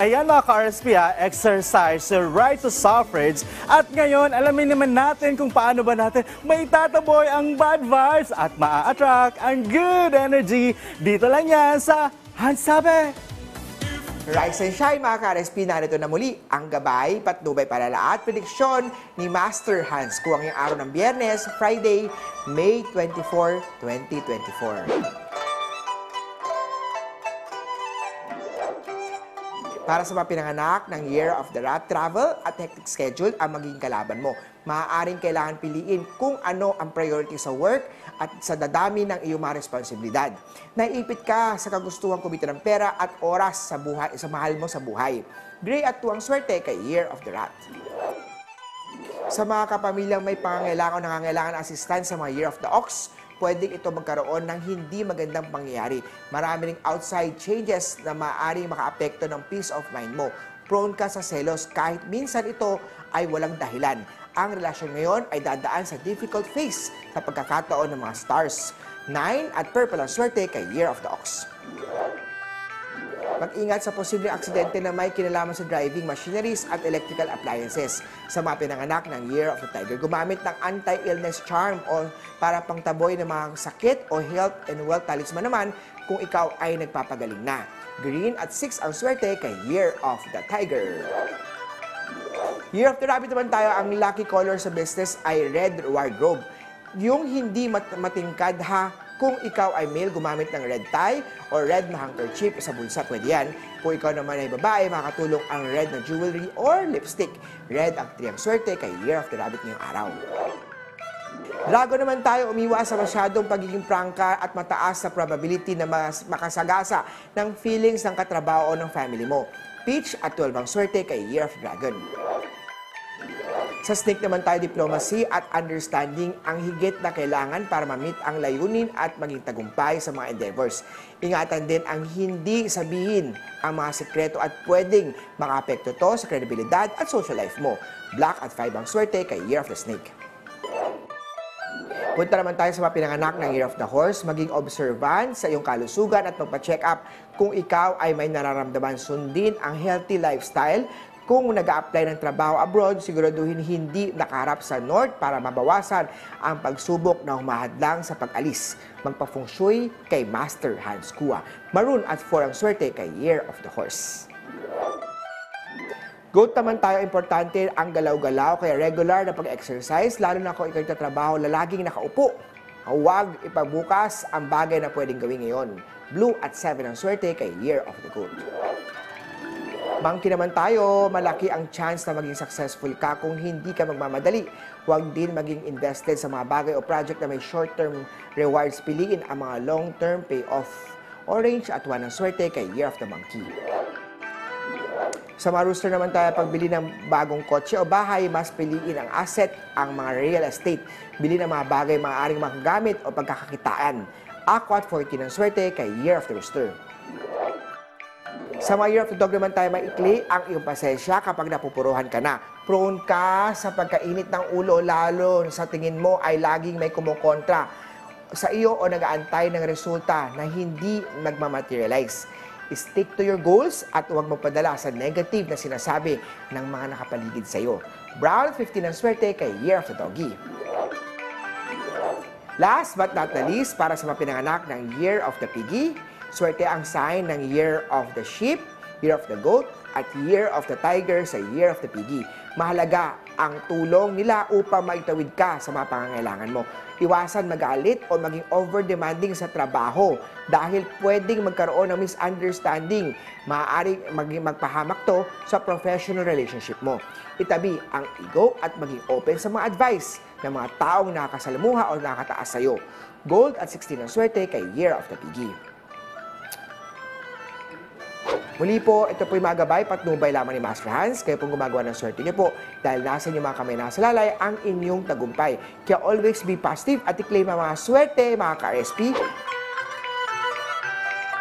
Ayan mga ka-RSP exercise, right to suffrage. At ngayon, alamin naman natin kung paano ba natin may tataboy ang bad vibes at maa-attract ang good energy. Dito lang yan sa Hansabe. Rise and shine mga ka-RSP, narito na muli ang gabay, patnubay, palala at prediksyon ni Master Hans kung ang araw ng Biyernes, Friday, May 24, 2024. Para sa mga pinanganak ng Year of the Rat, travel at hectic schedule ang magiging kalaban mo. Maaaring kailangan piliin kung ano ang priority sa work at sa dadami ng iyong mga responsibilidad. Naiipit ka sa kagustuhan kumita ng pera at oras sa buhay, sa mahal mo sa buhay. Gray at tuwang swerte kay Year of the Rat. Sa mga kapamilyang may pangangailangan o nangangailangan assistance sa mga Year of the Ox, pwedeng ito magkaroon ng hindi magandang pangyayari. Marami ring outside changes na maaaring makaapekto ng peace of mind mo. Prone ka sa selos kahit minsan ito ay walang dahilan. Ang relasyon ngayon ay dadaan sa difficult phase sa pagkakataon ng mga stars. 9 at purple ang swerte kay Year of the Ox. Mag-ingat sa posibleng aksidente na may kinalaman sa driving machineries at electrical appliances. Sa mga pinanganak ng Year of the Tiger, gumamit ng anti-illness charm o para pangtaboy ng mga sakit o health and wealth talisman naman kung ikaw ay nagpapagaling na. Green at 6 ang swerte kay Year of the Tiger. Year of the Rabbit naman tayo, ang lucky color sa business ay red wardrobe. Yung hindi matingkad ha. Kung ikaw ay male, gumamit ng red tie o red na handkerchief sa bulsa, pwede yan. Kung ikaw naman ay babae, makakatulong ang red na jewelry or lipstick. Red ang 3 ang swerte kay Year of the Rabbit ngayong araw. Drago naman tayo, umiwas sa masyadong pagiging prangka at mataas na probability na makasagasa ng feelings ng katrabaho o ng family mo. Peach at 12 ang swerte kay Year of the Dragon. Sa snake naman tayo, diplomacy at understanding ang higit na kailangan para ma-meet ang layunin at maging tagumpay sa mga endeavors. Ingatan din ang hindi sabihin ang mga sekreto at pwedeng makaapekto to sa kredibilidad at social life mo. Black at 5 ang swerte kay Year of the Snake. Punta naman tayo sa mga pinanganak ng Year of the Horse. Maging observant sa iyong kalusugan at magpa-check up kung ikaw ay may nararamdaman. Sundin ang healthy lifestyle. Kung nag-a-apply ng trabaho abroad, siguraduhin hindi nakaharap sa north para mabawasan ang pagsubok na humahadlang sa pag-alis. Magpa-feng shui kay Master Hans Kua. Maroon at 4 ang swerte kay Year of the Horse. Goat naman tayo, importante ang galaw-galaw, kaya regular na pag-exercise, lalo na kung ikaw trabaho, lalaging nakaupo. Huwag ipabukas ang bagay na pwedeng gawin ngayon. Blue at 7 ang swerte kay Year of the Goat. Monkey naman tayo, malaki ang chance na maging successful ka kung hindi ka magmamadali. Huwag din maging invested sa mga bagay o project na may short-term rewards. Piliin ang mga long-term payoff. Orange at 1 ang swerte kay Year of the Monkey. Sa mga rooster naman tayo, pagbili ng bagong kotse o bahay, mas piliin ang asset, ang mga real estate. Bili ng mga bagay maaaring makagamit o pagkakakitaan. Aqua at 14 ang swerte kay Year of the Rooster. Sa mga Year of the Dog naman tayo, maikli ang iyong pasensya kapag napupuruhan ka na. Prone ka sa pagkainit ng ulo, lalo sa tingin mo ay laging may kumukontra sa iyo o nag-aantay ng resulta na hindi nagmamaterialize. Stick to your goals at huwag magpadala sa negative na sinasabi ng mga nakapaligid sa iyo. Brown 15 ang swerte kay Year of the Doggy. Last but not the least, para sa mga pinanganak ng Year of the Piggy, swerte ang sign ng Year of the Sheep, Year of the Goat, at Year of the Tiger sa Year of the Piggy. Mahalaga ang tulong nila upang maitawid ka sa mga pangangailangan mo. Iwasan magalit o maging over-demanding sa trabaho dahil pwedeng magkaroon ng misunderstanding. Maaaring magpahamak to sa professional relationship mo. Itabi ang ego at maging open sa mga advice ng mga taong nakakasalamuha o nakataas sa iyo. Gold at 16 ang swerte kay Year of the Piggy. Muli po, ito po yung mga gabay, patnubay lamang ni Master Hans. Kayo pong gumagawa ng swerte niyo po dahil nasa inyong mga kamay nasa lalay ang inyong tagumpay. Kaya always be positive at i-claim ang mga swerte, mga ka-RSP.